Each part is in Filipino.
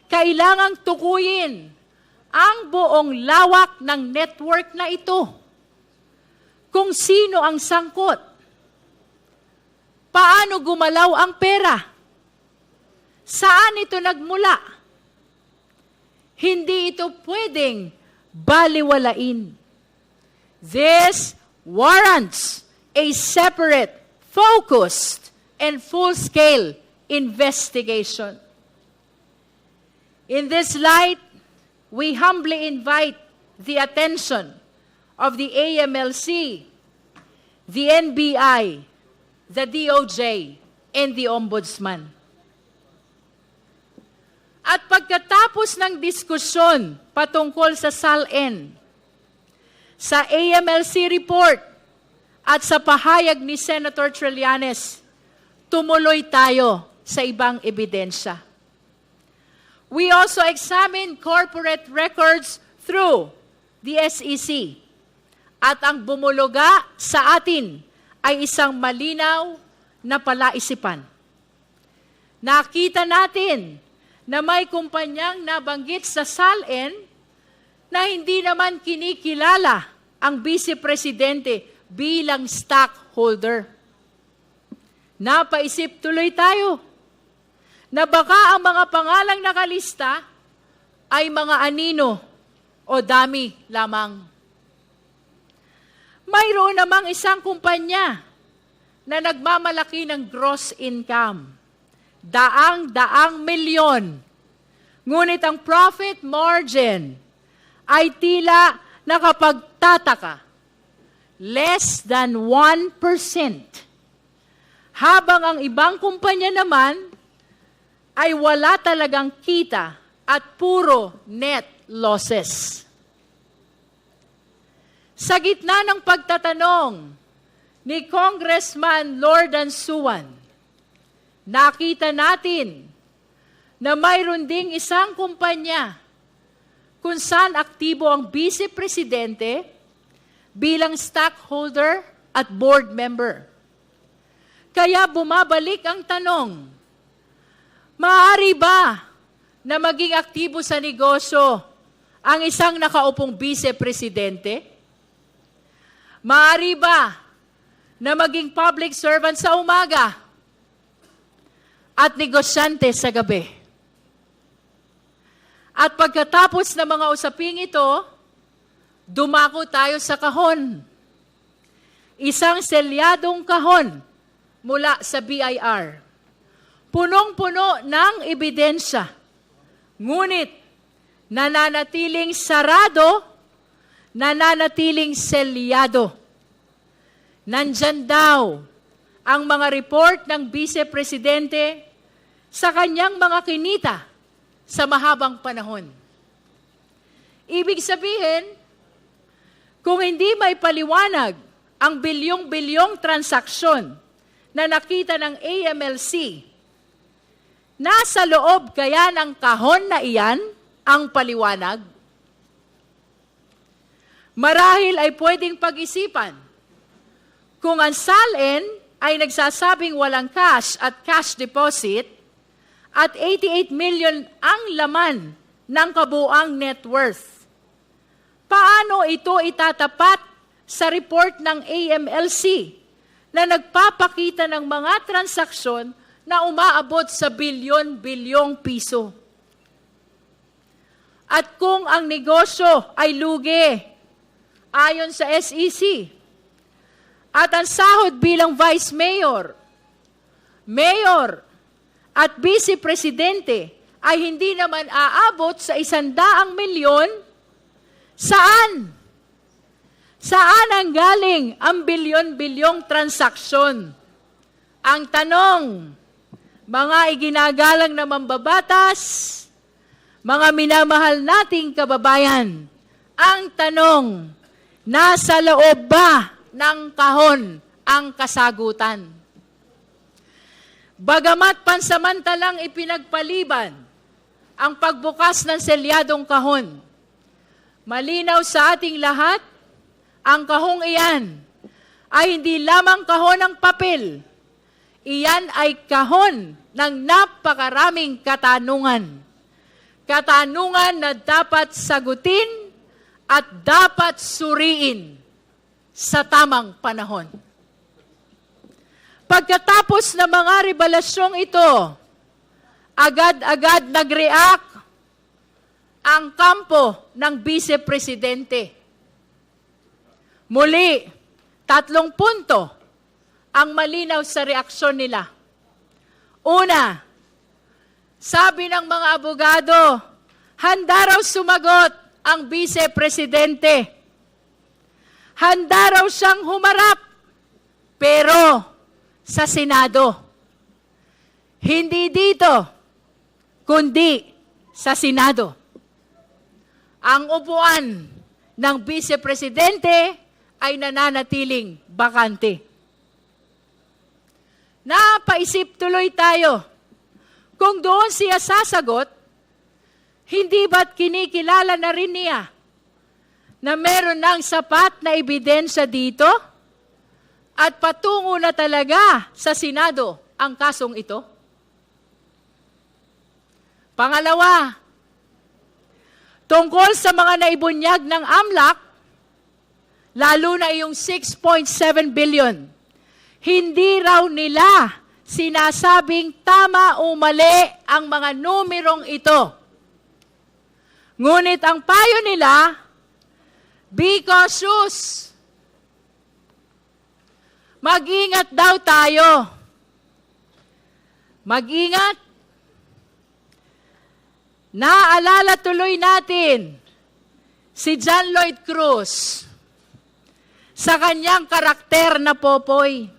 kailangang tukuyin ang buong lawak ng network na ito. Kung sino ang sangkot, paano gumalaw ang pera, saan ito nagmula. Hindi ito pwedeng baliwalain. This warrants a separate, focused, and full-scale investigation. In this light, we humbly invite the attention of the AMLC, the NBI, the DOJ, and the Ombudsman. At pagkatapos ng diskusyon patungkol sa SALN, sa AMLC report, at sa pahayag ni Senator Trillanes, tumuloy tayo sa ibang ebidensya. We also examine corporate records through the SEC. At ang bumuluga sa atin ay isang malinaw na palaisipan. Nakita natin na may kumpanyang nabanggit sa SALN na hindi naman kinikilala ang Vice Presidente bilang stockholder. Napaisip tuloy tayo na baka ang mga pangalang nakalista ay mga anino o dami lamang. Mayroon namang isang kumpanya na nagmamalaki ng gross income. Daang-daang milyon. Ngunit ang profit margin ay tila nakapagtataka. Less than 1%. Habang ang ibang kumpanya naman ay wala talagang kita at puro net losses. Sa gitna ng pagtatanong ni Congressman Lordan Suwan, nakita natin na mayroon ding isang kumpanya kung saan aktibo ang Vice Presidente bilang stockholder at board member. Kaya bumabalik ang tanong, maaari ba na maging aktibo sa negosyo ang isang nakaupong Vice Presidente? Maaari ba na maging public servant sa umaga at negosyante sa gabi? At pagkatapos ng mga usaping ito, dumako tayo sa kahon. Isang selyadong kahon mula sa BIR. Punong-puno ng ebidensya. Ngunit nananatiling sarado, nananatiling selyado. Nandyan daw ang mga report ng Vice Presidente sa kanyang mga kinita sa mahabang panahon. Ibig sabihin, kung hindi may paliwanag ang bilyong-bilyong transaksyon na nakita ng AMLC, nasa loob kaya ng kahon na iyan ang paliwanag? Marahil ay pwedeng pag-isipan kung ang SALN ay nagsasabing walang cash at cash deposit at 88 million ang laman ng kabuang net worth. Paano ito itatapat sa report ng AMLC na nagpapakita ng mga transaksyon na umaabot sa bilyon-bilyong piso? At kung ang negosyo ay lugi, ayon sa SEC, at ang sahod bilang Vice Mayor, Mayor, at Vice Presidente ay hindi naman aabot sa 100 milyon, saan? Saan ang galing ang bilyon-bilyong transaksyon? Ang tanong, mga iginagalang na mambabatas, mga minamahal nating kababayan, ang tanong, nasa loob ba ng kahon ang kasagutan? Bagamat pansamantalang ipinagpaliban ang pagbukas ng selyadong kahon, malinaw sa ating lahat, ang kahong iyan ay hindi lamang kahon ng papel. Iyan ay kahon ng napakaraming katanungan. katanungan na dapat sagutin at dapat suriin sa tamang panahon. Pagkatapos ng mga revelasyong ito, agad-agad nag-react ang kampo ng Vice Presidente. Muli, 3 punto ang malinaw sa reaksyon nila. Una, sabi ng mga abogado, handa raw sumagot ang Vice Presidente. Handa raw siyang humarap, pero sa Senado. Hindi dito, kundi sa Senado. Ang upuan ng Vice Presidente ay nananatiling bakante. Napaisip tuloy tayo, kung doon siya sasagot, hindi ba't kinikilala na rin niya na meron ng sapat na ebidensya dito at patungo na talaga sa Senado ang kasong ito? Pangalawa, tungkol sa mga naibunyag ng AMLAC, lalo na yung 6.7 billion, hindi raw nila sinasabing tama o mali ang mga numerong ito. Ngunit ang payo nila, be cautious. Mag-ingat daw tayo. Mag-ingat. Naaalala tuloy natin si John Lloyd Cruz sa kanyang karakter na Popoy.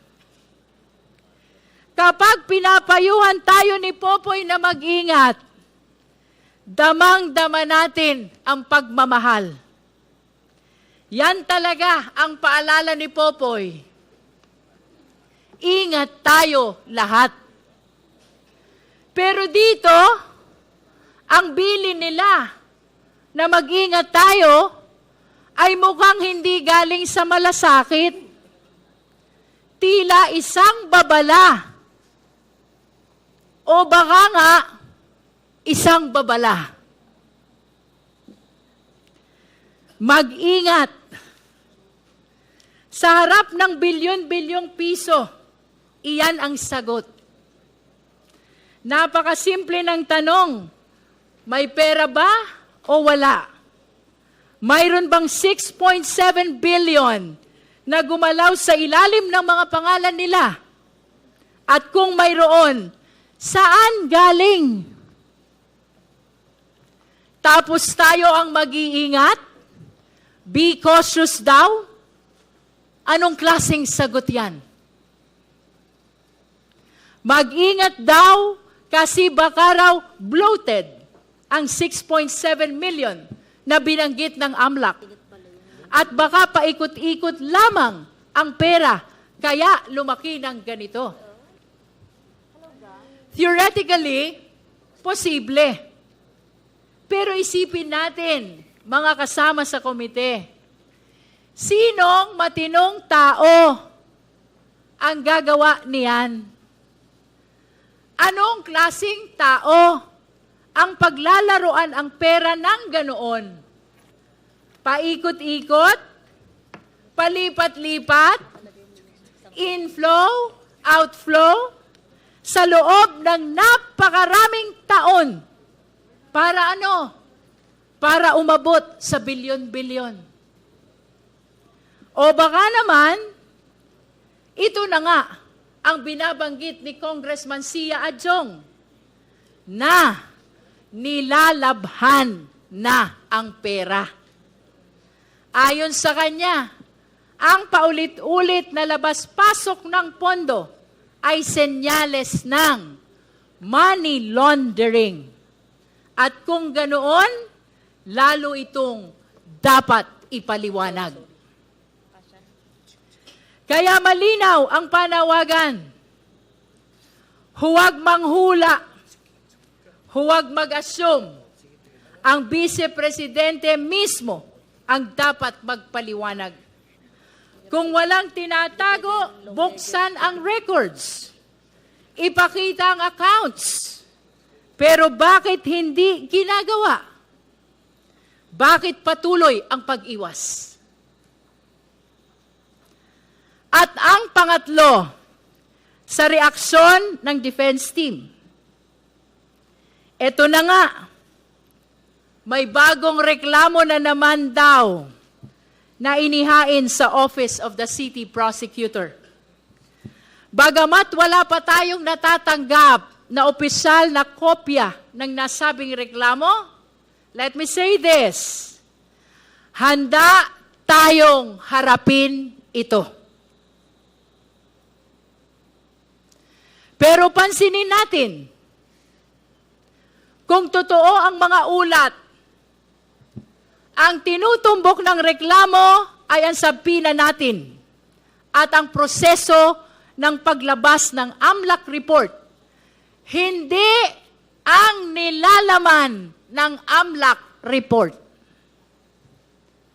Kapag pinapayuhan tayo ni Popoy na mag-ingat, damang-dama natin ang pagmamahal. Yan talaga ang paalala ni Popoy. Ingat tayo lahat. Pero dito, ang bilin nila na mag-ingat tayo ay mukhang hindi galing sa malasakit. Tila isang babala. O baka nga, isang babala. Mag-ingat. Sa harap ng bilyon-bilyong piso, iyan ang sagot. Napakasimple ng tanong, may pera ba o wala? Mayroon bang 6.7 billion na gumalaw sa ilalim ng mga pangalan nila? At kung mayroon, saan galing? Tapos tayo ang mag-iingat? Be cautious daw? Anong klaseng sagot yan? Mag-ingat daw kasi baka raw bloated ang 6.7 million na binanggit ng AMLAC. At baka paikot-ikot lamang ang pera, kaya lumaki ng ganito. Theoretically, posible. Pero isipin natin, mga kasama sa komite, sinong matinong tao ang gagawa niyan? Anong klaseng tao ang paglalaroan ang pera ng ganoon? Paikot-ikot? Palipat-lipat? Inflow? Outflow? Sa loob ng napakaraming taon. Para ano? Para umabot sa bilyon-bilyon. O baka naman, ito na nga ang binabanggit ni Congressman Sia Adjong na nilalabhan na ang pera. Ayon sa kanya, ang paulit-ulit na labas-pasok ng pondo ay senyales ng money laundering. At kung ganoon, lalo itong dapat ipaliwanag. Kaya malinaw ang panawagan. Huwag manghula. Huwag mag-assume. Ang Vice Presidente mismo ang dapat magpaliwanag. Kung walang tinatago, buksan ang records. Ipakita ang accounts. Pero bakit hindi ginagawa? Bakit patuloy ang pag-iwas? At ang pangatlo, sa reaksyon ng defense team, ito na nga, may bagong reklamo na naman daw na inihain sa Office of the City Prosecutor. Bagamat wala pa tayong natatanggap na opisyal na kopya ng nasabing reklamo, let me say this, handa tayong harapin ito. Pero pansinin natin, kung totoo ang mga ulat, ang tinutumbok ng reklamo ay ang sabina natin at ang proseso ng paglabas ng AMLAC report, hindi ang nilalaman ng AMLAC report.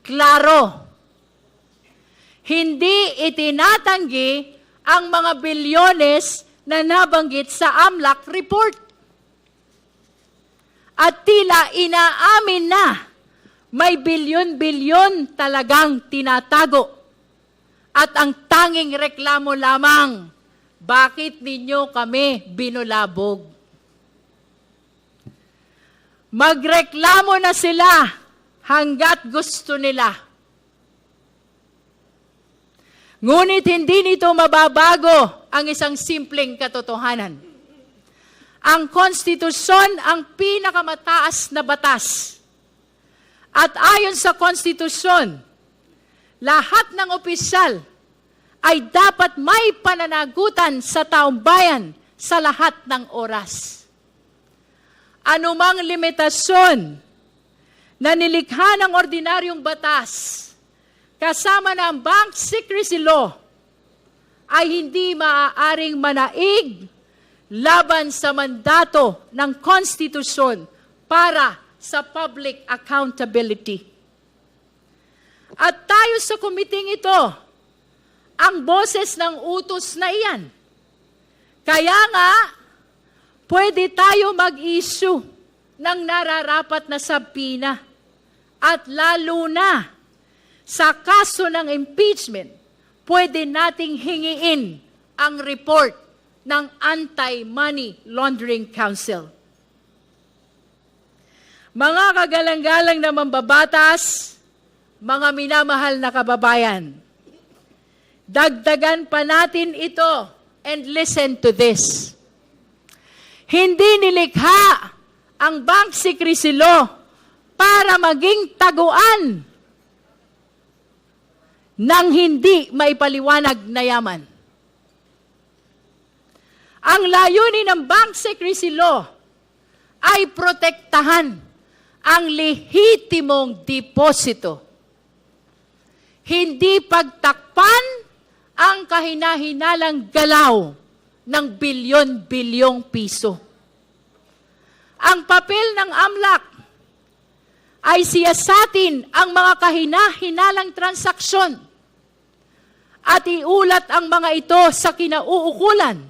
Klaro, hindi itinatanggi ang mga bilyones na nabanggit sa AMLAC report. At tila inaamin na may bilyon-bilyon talagang tinatago. At ang tanging reklamo lamang, bakit ninyo kami binulabog? Magreklamo na sila hanggat gusto nila. Ngunit hindi nito mababago ang isang simpleng katotohanan. Ang konstitusyon ang pinakamataas na batas. At ayon sa konstitusyon, lahat ng opisyal ay dapat may pananagutan sa taong bayan sa lahat ng oras. Anumang limitasyon na nilikha ng ordinaryong batas kasama ng Bank Secrecy Law ay hindi maaaring manaig laban sa mandato ng konstitusyon para sa public accountability. At tayo sa komiting ito, ang boses ng utos na iyan. Kaya nga, pwede tayo mag-issue ng nararapat na sabina at lalo na sa kaso ng impeachment, pwede nating hingiin ang report ng Anti-Money Laundering Council. Mga kagalang-galang na mambabatas, mga minamahal na kababayan, dagdagan pa natin ito and listen to this. Hindi nilikha ang Bank Secrecy Law para maging taguan ng hindi maipaliwanag na yaman. Ang layunin ng Bank Secrecy Law ay protektahan ang lehitimong deposito. Hindi pagtakpan ang kahinahinalang galaw ng bilyon-bilyong piso. Ang papel ng AMLAC ay siyasatin ang mga kahinahinalang transaksyon at iulat ang mga ito sa kinauukulan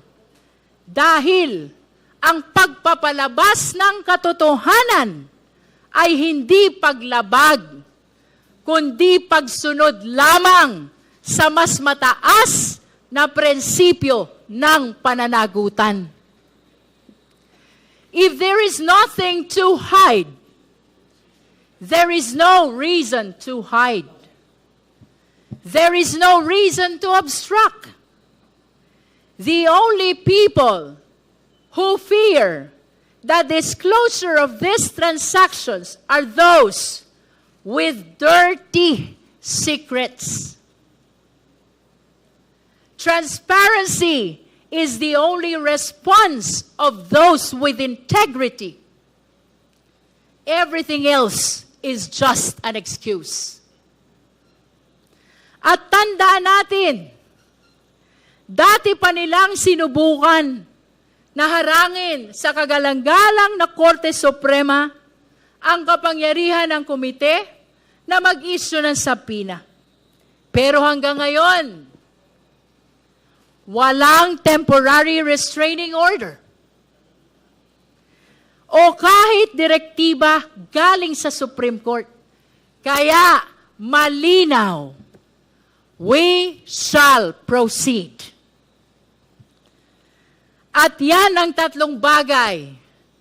dahil ang pagpapalabas ng katotohanan ay hindi paglabag, kundi pagsunod lamang sa mas mataas na prinsipyo ng pananagutan. If there is nothing to hide, there is no reason to hide. There is no reason to obstruct. The only people who fear the disclosure of these transactions are those with dirty secrets. Transparency is the only response of those with integrity. Everything else is just an excuse. At tandaan natin, dati pa nilang sinubukan na harangin sa kagalang-galang na Korte Suprema ang kapangyarihan ng komite na mag-issue ng sabina. Pero hanggang ngayon, walang temporary restraining order o kahit direktiba galing sa Supreme Court. Kaya malinaw, we shall proceed. At yan ang tatlong bagay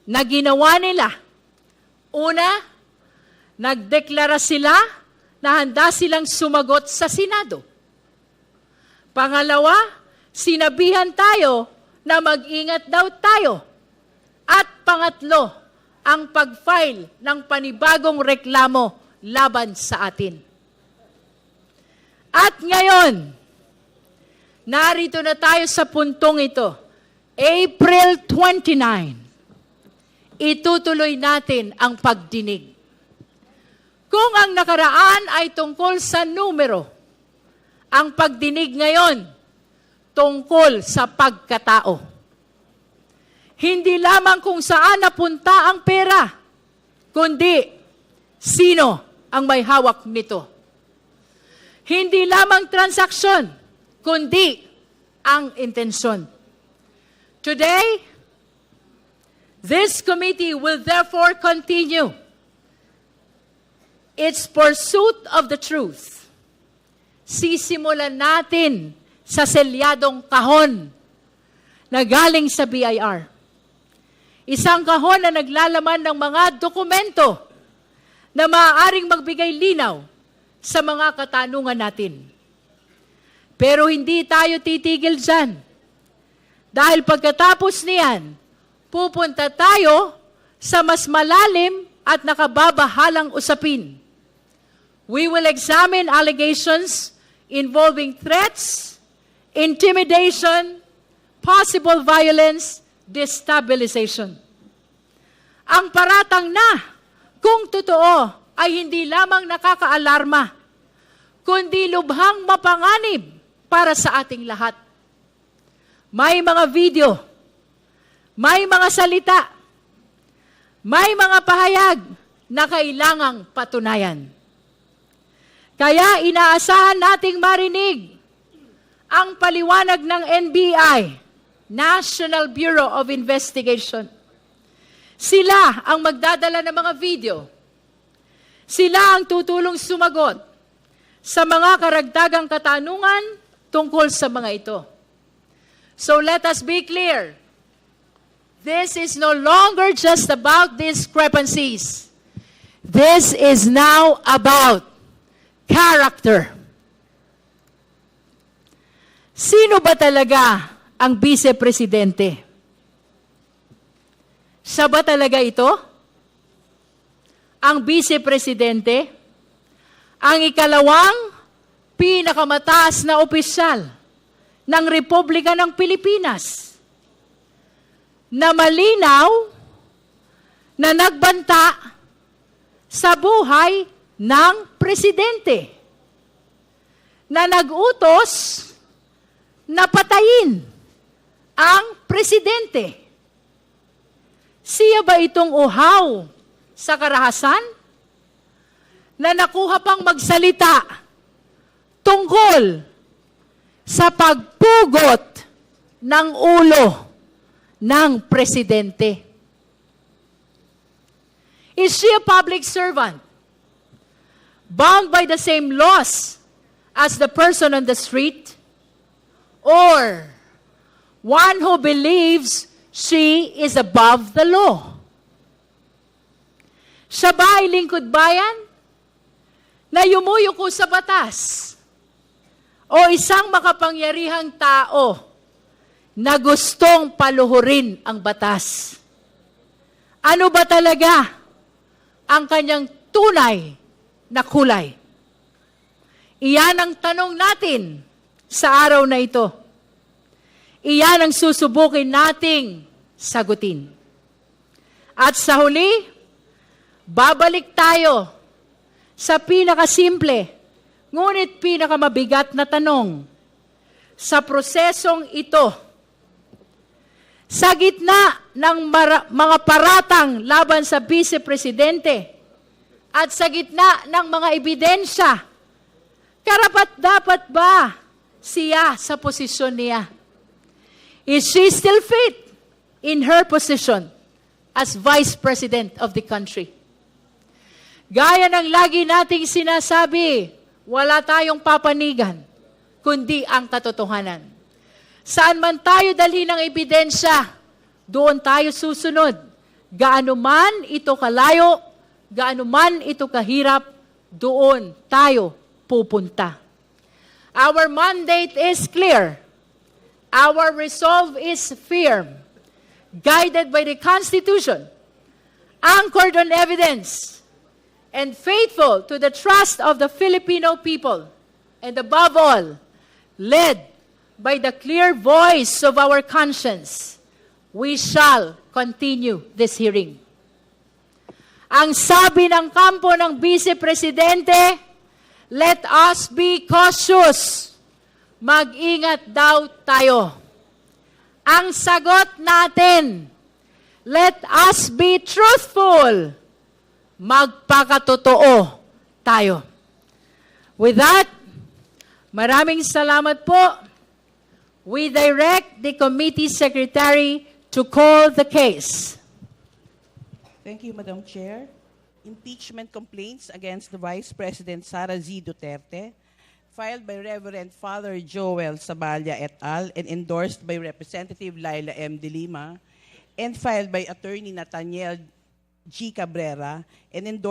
na ginawa nila. Una, nagdeklara sila na handa silang sumagot sa Senado. Pangalawa, sinabihan tayo na mag-ingat daw tayo. At pangatlo, ang pag-file ng panibagong reklamo laban sa atin. At ngayon, narito na tayo sa puntong ito. April 29, itutuloy natin ang pagdinig. Kung ang nakaraan ay tungkol sa numero, ang pagdinig ngayon tungkol sa pagkatao. Hindi lamang kung saan napunta ang pera, kundi sino ang may hawak nito. Hindi lamang transaksyon, kundi ang intensyon. Today, this committee will therefore continue its pursuit of the truth. Sisimulan natin sa selyadong kahon na galing sa BIR. Isang kahon na naglalaman ng mga dokumento na maaaring magbigay linaw sa mga katanungan natin. Pero hindi tayo titigil dyan. Dahil pagkatapos niyan, pupunta tayo sa mas malalim at nakababahalang usapin. We will examine allegations involving threats, intimidation, possible violence, destabilization. Ang paratang na, kung totoo, ay hindi lamang nakakaalarma, kundi lubhang mapanganib para sa ating lahat. May mga video, may mga salita, may mga pahayag na kailangang patunayan. Kaya inaasahan nating marinig ang paliwanag ng NBI, National Bureau of Investigation. Sila ang magdadala ng mga video. Sila ang tutulong sumagot sa mga karagdagang katanungan tungkol sa mga ito. So let us be clear. This is no longer just about discrepancies. This is now about character. Sino ba talaga ang vice-presidente? Siya ba talaga ito? Ang vice-presidente, ang ikalawang pinakamataas na opisyal ng Republika ng Pilipinas na malinaw na nagbanta sa buhay ng presidente, na nag-utos na patayin ang presidente. Siya ba itong uhaw sa karahasan na nakuha pang magsalita tungkol sa pagpugot ng ulo ng presidente? Is she a public servant, bound by the same laws as the person on the street? Or one who believes she is above the law? Siya ba ay lingkod bayan na yumuyuko sa batas? O isang makapangyarihang tao na gustong paluhurin ang batas? Ano ba talaga ang kanyang tunay na kulay? Iyan ang tanong natin sa araw na ito. Iyan ang susubukin nating sagutin. At sa huli, babalik tayo sa pinakasimple, ngunit pinakamabigat na tanong. Sa prosesong ito, sa gitna ng mga paratang laban sa vice-presidente at sa gitna ng mga ebidensya, karapat-dapat ba siya sa posisyon niya? Is she still fit in her position as Vice President of the country. Gaya ng lagi nating sinasabi, wala tayong papanigan, kundi ang katotohanan. Saan man tayo dalhin ng ebidensya, doon tayo susunod. Gaano man ito kalayo, gaano man ito kahirap, doon tayo pupunta. Our mandate is clear. Our resolve is firm, guided by the Constitution, anchored on evidence, and faithful to the trust of the Filipino people, and above all, led by the clear voice of our conscience. We shall continue this hearing. Ang sabi ng kampo ng Vice Presidente, let us be cautious. Mag-ingat daw tayo. Ang sagot natin, let us be truthful. Magpakatotoo tayo. With that, maraming salamat po. We direct the committee secretary to call the case. Thank you, Madam Chair. Impeachment complaints against the Vice President Sara Z. Duterte, filed by Reverend Father Joel Saballa et al. And endorsed by Representative Laila M. De Lima, and filed by Attorney Nathaniel G. Cabrera, and endorsed